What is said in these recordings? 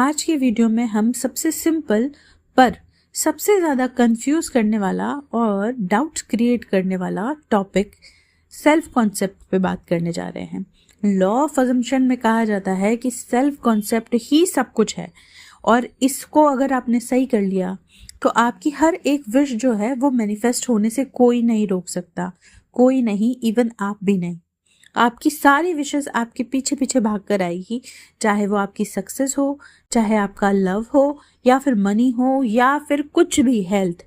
आज के वीडियो में हम सबसे सिंपल पर सबसे ज़्यादा कंफ्यूज करने वाला और डाउट्स क्रिएट करने वाला टॉपिक सेल्फ कॉन्सेप्ट पे बात करने जा रहे हैं। लॉ ऑफ अजम्पशन में कहा जाता है कि सेल्फ कॉन्सेप्ट ही सब कुछ है और इसको अगर आपने सही कर लिया तो आपकी हर एक विश जो है वो मैनिफेस्ट होने से कोई नहीं रोक सकता, कोई नहीं, इवन आप भी नहीं। आपकी सारी विशेस आपके पीछे पीछे भाग कर आएगी, चाहे वो आपकी सक्सेस हो, चाहे आपका लव हो, या फिर मनी हो, या फिर कुछ भी, हेल्थ।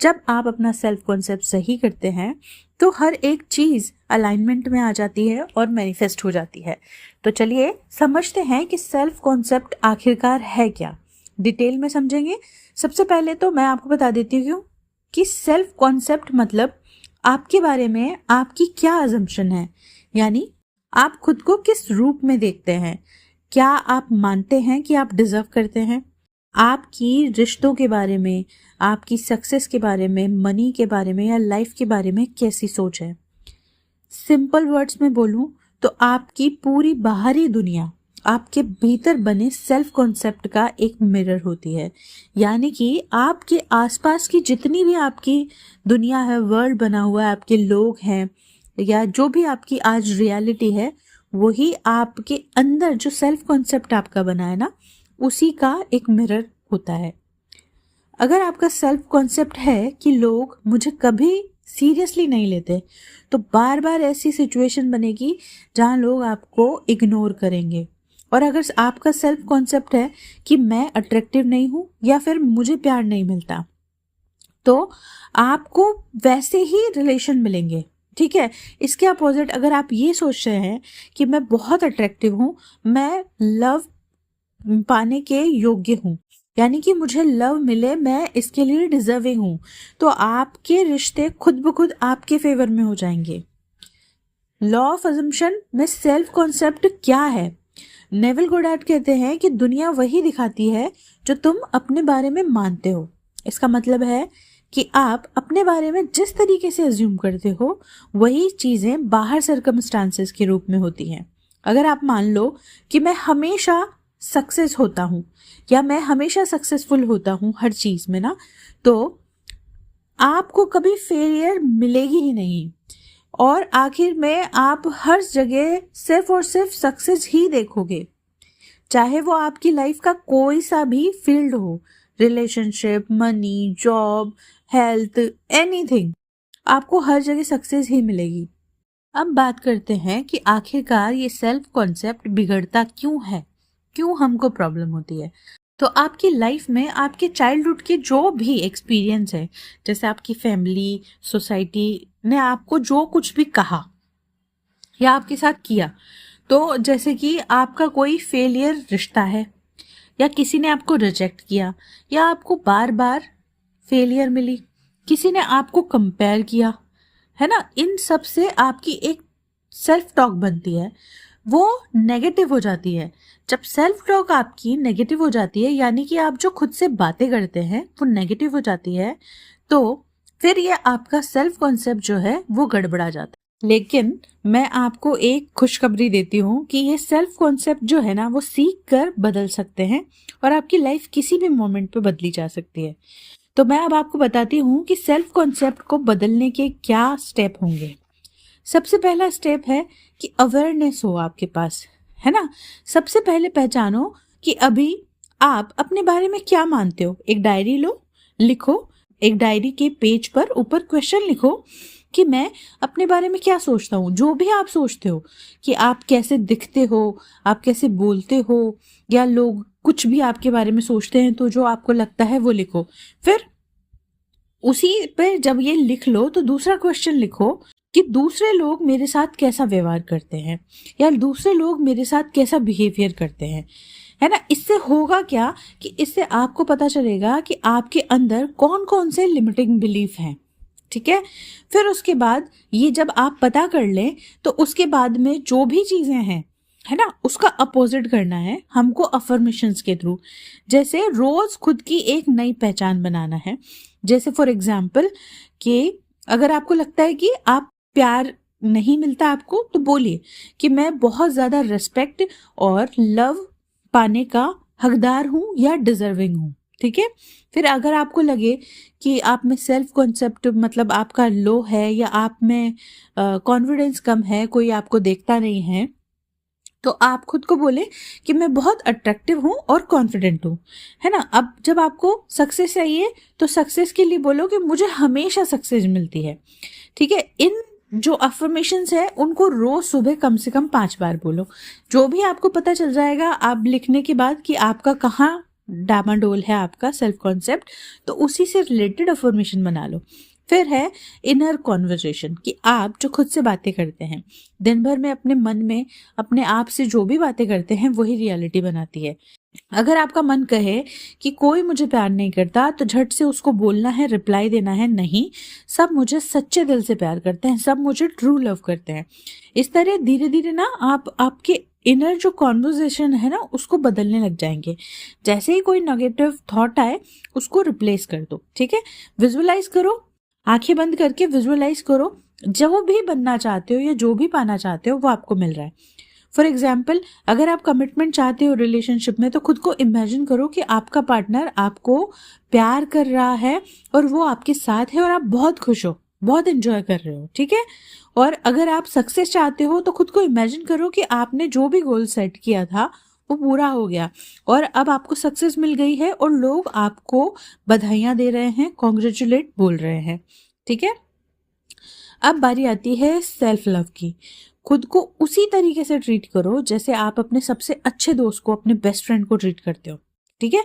जब आप अपना सेल्फ कॉन्सेप्ट सही करते हैं तो हर एक चीज़ अलाइनमेंट में आ जाती है और मैनिफेस्ट हो जाती है। तो चलिए समझते हैं कि सेल्फ कॉन्सेप्ट आखिरकार है क्या, डिटेल में समझेंगे। सबसे पहले तो मैं आपको बता देती हूँ कि सेल्फ कॉन्सेप्ट मतलब आपके बारे में आपकी क्या अजम्पशन है, यानी आप खुद को किस रूप में देखते हैं। क्या आप मानते हैं कि आप डिजर्व करते हैं? आपकी रिश्तों के बारे में, आपकी सक्सेस के बारे में, मनी के बारे में या लाइफ के बारे में कैसी सोच है? सिंपल वर्ड्स में बोलूं तो आपकी पूरी बाहरी दुनिया आपके भीतर बने सेल्फ कॉन्सेप्ट का एक मिरर होती है। यानी कि आपके आसपास की जितनी भी आपकी दुनिया है, वर्ल्ड बना हुआ है, आपके लोग हैं या जो भी आपकी आज रियलिटी है, वही आपके अंदर जो सेल्फ कॉन्सेप्ट आपका बना है ना, उसी का एक मिरर होता है। अगर आपका सेल्फ कॉन्सेप्ट है कि लोग मुझे कभी सीरियसली नहीं लेते, तो बार बार ऐसी सिचुएशन बनेगी जहां लोग आपको इग्नोर करेंगे। और अगर आपका सेल्फ कॉन्सेप्ट है कि मैं अट्रैक्टिव नहीं हूं या फिर मुझे प्यार नहीं मिलता, तो आपको वैसे ही रिलेशन मिलेंगे। ठीक है, इसके अपोजिट अगर आप ये सोच रहे हैं कि मैं बहुत अट्रैक्टिव हूँ, मैं लव पाने के योग्य हूँ, यानी कि मुझे लव मिले, मैं इसके लिए डिजर्विंग हूँ, तो आपके रिश्ते खुद ब खुद आपके फेवर में हो जाएंगे। लॉ ऑफ अजम्पशन में सेल्फ कॉन्सेप्ट क्या है? नेविल गोडार्ड कहते हैं कि दुनिया वही दिखाती है जो तुम अपने बारे में मानते हो। इसका मतलब है कि आप अपने बारे में जिस तरीके से अज्यूम करते हो वही चीज़ें बाहर सर्कमस्टांसेस के रूप में होती हैं। अगर आप मान लो कि मैं हमेशा सक्सेस होता हूँ या मैं हमेशा सक्सेसफुल होता हूँ हर चीज़ में ना, तो आपको कभी फेलियर मिलेगी ही नहीं और आखिर में आप हर जगह सिर्फ और सिर्फ सक्सेस ही देखोगे, चाहे वो आपकी लाइफ का कोई सा भी फील्ड हो, relationship, money, job, health, anything, आपको हर जगह सक्सेस ही मिलेगी। अब बात करते हैं कि आखिरकार ये सेल्फ कॉन्सेप्ट बिगड़ता क्यों है, क्यों हमको प्रॉब्लम होती है। तो आपकी लाइफ में आपके चाइल्डहुड के जो भी एक्सपीरियंस है, जैसे आपकी फैमिली, सोसाइटी ने आपको जो कुछ भी कहा या आपके साथ किया, तो जैसे कि आपका कोई फेलियर रिश्ता है या किसी ने आपको रिजेक्ट किया या आपको बार बार फेलियर मिली, किसी ने आपको कंपेयर किया, है ना, इन सब से आपकी एक सेल्फ टॉक बनती है, वो नेगेटिव हो जाती है। जब सेल्फ टॉक आपकी नेगेटिव हो जाती है, यानी कि आप जो खुद से बातें करते हैं वो नेगेटिव हो जाती है, तो फिर ये आपका सेल्फ कॉन्सेप्ट जो है वो गड़बड़ा जाता है। लेकिन मैं आपको एक खुशखबरी देती हूँ कि ये सेल्फ कॉन्सेप्ट जो है ना, वो सीख कर बदल सकते हैं और आपकी लाइफ किसी भी मोमेंट पे बदली जा सकती है। तो मैं अब आपको बताती हूँ कि सेल्फ कॉन्सेप्ट को बदलने के क्या स्टेप होंगे। सबसे पहला स्टेप है कि अवेयरनेस हो आपके पास, है ना। सबसे पहले पहचानो कि अभी आप अपने बारे में क्या मानते हो। एक डायरी लो, लिखो, एक डायरी के पेज पर ऊपर क्वेश्चन लिखो कि मैं अपने बारे में क्या सोचता हूँ। जो भी आप सोचते हो कि आप कैसे दिखते हो, आप कैसे बोलते हो, या लोग कुछ भी आपके बारे में सोचते हैं, तो जो आपको लगता है वो लिखो। फिर उसी पे जब ये लिख लो तो दूसरा क्वेश्चन लिखो कि दूसरे लोग मेरे साथ कैसा व्यवहार करते हैं या दूसरे लोग मेरे साथ कैसा बिहेवियर करते हैं, है ना। इससे होगा क्या कि इससे आपको पता चलेगा कि आपके अंदर कौन कौन से लिमिटिंग बिलीफ हैं। ठीक है, फिर उसके बाद ये जब आप पता कर लें तो उसके बाद में जो भी चीज़ें हैं, है ना, उसका अपोजिट करना है हमको अफर्मेशंस के थ्रू। जैसे रोज खुद की एक नई पहचान बनाना है। जैसे फॉर एग्जाम्पल कि अगर आपको लगता है कि आप प्यार नहीं मिलता आपको, तो बोलिए कि मैं बहुत ज़्यादा रिस्पेक्ट और लव पाने का हकदार हूँ या डिजर्विंग हूँ। ठीक है, फिर अगर आपको लगे कि आप में सेल्फ कॉन्सेप्ट मतलब आपका लो है या आप में कॉन्फिडेंस कम है, कोई आपको देखता नहीं है, तो आप खुद को बोले कि मैं बहुत अट्रैक्टिव हूँ और कॉन्फिडेंट हूँ, है ना। अब जब आपको सक्सेस चाहिए तो सक्सेस के लिए बोलो कि मुझे हमेशा सक्सेस मिलती है। ठीक है, इन जो अफर्मेशंस है उनको रोज सुबह कम से कम 5 बार बोलो। जो भी आपको पता चल जाएगा आप लिखने के बाद कि आपका कहाँ डामाडोल है आपका सेल्फ कॉन्सेप्ट, तो उसी से रिलेटेड अफर्मेशन बना लो। फिर है इनर कॉन्वर्सेशन, कि आप जो खुद से बातें करते हैं दिन भर में अपने मन में अपने आप से जो भी बातें करते हैं वही रियलिटी बनाती है। अगर आपका मन कहे कि कोई मुझे प्यार नहीं करता तो झट से उसको बोलना है, रिप्लाई देना है, नहीं, सब मुझे सच्चे दिल से प्यार करते हैं, सब मुझे ट्रू लव करते हैं। इस तरह धीरे धीरे ना आप आपके इनर जो कॉन्वर्सेशन है ना उसको बदलने लग जाएंगे। जैसे ही कोई नेगेटिव थॉट आए उसको रिप्लेस कर दो। ठीक है, विजुअलाइज करो, आंखें बंद करके विजुअलाइज करो जो भी बनना चाहते हो या जो भी पाना चाहते हो वो आपको मिल रहा है। फॉर एग्जाम्पल, अगर आप कमिटमेंट चाहते हो रिलेशनशिप में तो खुद को इमेजिन करो कि आपका पार्टनर आपको प्यार कर रहा है और वो आपके साथ है और आप बहुत खुश हो, बहुत एंजॉय कर रहे हो। ठीक है, और अगर आप सक्सेस चाहते हो तो खुद को इमेजिन करो कि आपने जो भी गोल सेट किया था वो पूरा हो गया और अब आपको सक्सेस मिल गई है और लोग आपको बधाइयां दे रहे हैं, कॉन्ग्रेचुलेट बोल रहे हैं। ठीक है, अब बारी आती है सेल्फ लव की। खुद को उसी तरीके से ट्रीट करो जैसे आप अपने सबसे अच्छे दोस्त को, अपने बेस्ट फ्रेंड को ट्रीट करते हो। ठीक है,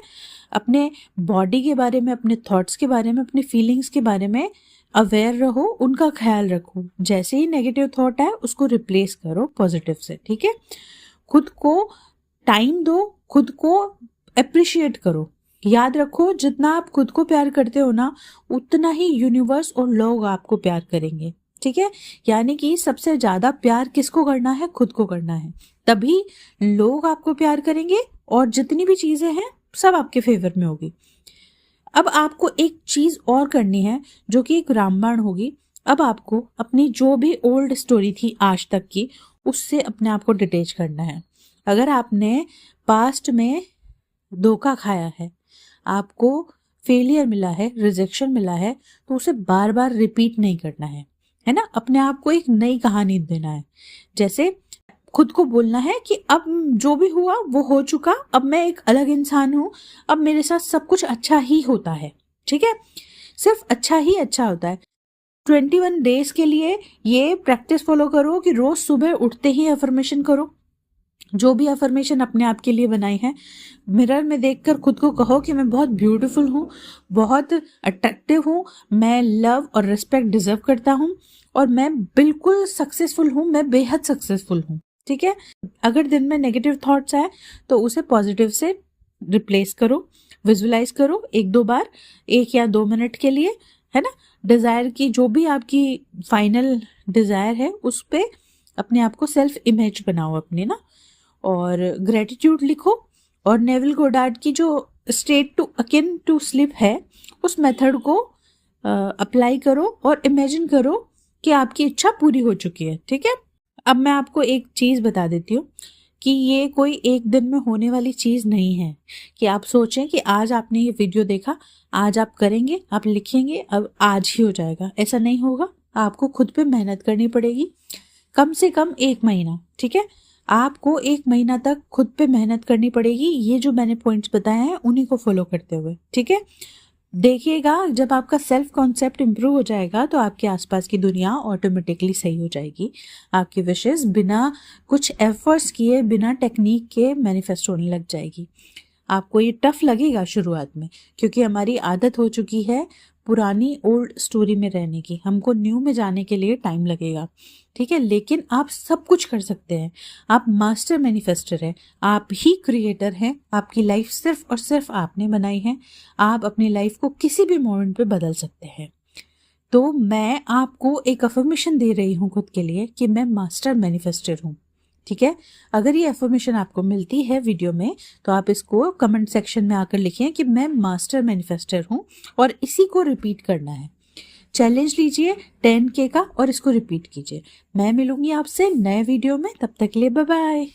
अपने बॉडी के बारे में, अपने थॉट्स के बारे में, अपने फीलिंग्स के बारे में अवेयर रहो, उनका ख्याल रखो। जैसे ही नेगेटिव थॉट है उसको रिप्लेस करो पॉजिटिव से। ठीक है, खुद को टाइम दो, खुद को अप्रिशिएट करो। याद रखो जितना आप खुद को प्यार करते हो ना उतना ही यूनिवर्स और लोग आपको प्यार करेंगे। ठीक है, यानी कि सबसे ज्यादा प्यार किसको करना है? खुद को करना है, तभी लोग आपको प्यार करेंगे और जितनी भी चीजें हैं सब आपके फेवर में होगी। अब आपको एक चीज और करनी है जो कि एक रामबाण होगी। अब आपको अपनी जो भी ओल्ड स्टोरी थी आज तक की उससे अपने आप को डिटेच करना है। अगर आपने पास्ट में धोखा खाया है, आपको फेलियर मिला है, रिजेक्शन मिला है, तो उसे बार बार रिपीट नहीं करना है ना। अपने आप को एक नई कहानी देना है। जैसे खुद को बोलना है कि अब जो भी हुआ वो हो चुका, अब मैं एक अलग इंसान हूं, अब मेरे साथ सब कुछ अच्छा ही होता है। ठीक है, सिर्फ अच्छा ही अच्छा होता है। 21 डेज के लिए ये प्रैक्टिस फॉलो करो कि रोज सुबह उठते ही अफर्मेशन करो। जो भी अफर्मेशन अपने आप के लिए बनाई है, मिरर में देखकर खुद को कहो कि मैं बहुत ब्यूटीफुल हूँ, बहुत अट्रैक्टिव हूँ, मैं लव और रिस्पेक्ट डिजर्व करता हूँ और मैं बिल्कुल सक्सेसफुल हूँ, मैं बेहद सक्सेसफुल हूँ। ठीक है, अगर दिन में नेगेटिव थॉट्स आए तो उसे पॉजिटिव से रिप्लेस करो, विजुअलाइज करो 1-2 बार, 1 या 2 मिनट के लिए, है ना। डिजायर की जो भी आपकी फाइनल डिजायर है उस पे अपने आप को सेल्फ इमेज बनाओ अपने ना, और ग्रेटिट्यूड लिखो। और नेविल गोडार्ड की जो state to akin to sleep है उस मेथड को अप्लाई करो और इमेजिन करो कि आपकी इच्छा पूरी हो चुकी है। ठीक है, अब मैं आपको एक चीज बता देती हूँ कि ये कोई एक दिन में होने वाली चीज नहीं है कि आप सोचें कि आज आपने ये वीडियो देखा, आज आप करेंगे, आप लिखेंगे, अब आज ही हो जाएगा। ऐसा नहीं होगा, आपको खुद पे मेहनत करनी पड़ेगी, कम से कम 1 महीना। ठीक है, आपको 1 महीना तक खुद पे मेहनत करनी पड़ेगी, ये जो मैंने पॉइंट्स बताए हैं उन्हीं को फॉलो करते हुए। ठीक है, देखिएगा जब आपका सेल्फ कॉन्सेप्ट इंप्रूव हो जाएगा तो आपके आसपास की दुनिया ऑटोमेटिकली सही हो जाएगी। आपकी विशेष बिना कुछ एफर्ट्स किए, बिना टेक्निक के मैनिफेस्ट होने लग जाएगी। आपको ये टफ लगेगा शुरुआत में क्योंकि हमारी आदत हो चुकी है पुरानी ओल्ड स्टोरी में रहने की, हमको न्यू में जाने के लिए टाइम लगेगा। ठीक है, लेकिन आप सब कुछ कर सकते हैं। आप मास्टर मैनिफेस्टर हैं, आप ही क्रिएटर हैं, आपकी लाइफ सिर्फ और सिर्फ आपने बनाई है। आप अपनी लाइफ को किसी भी मोमेंट पे बदल सकते हैं। तो मैं आपको एक अफर्मेशन दे रही हूँ खुद के लिए कि मैं मास्टर मैनिफेस्टर हूँ। ठीक है, अगर ये अफर्मेशन आपको मिलती है वीडियो में तो आप इसको कमेंट सेक्शन में आकर लिखिए कि मैं मास्टर मैनिफेस्टर हूँ और इसी को रिपीट करना है। चैलेंज लीजिए 10K का और इसको रिपीट कीजिए। मैं मिलूंगी आपसे नए वीडियो में, तब तक के लिए बाय बाय।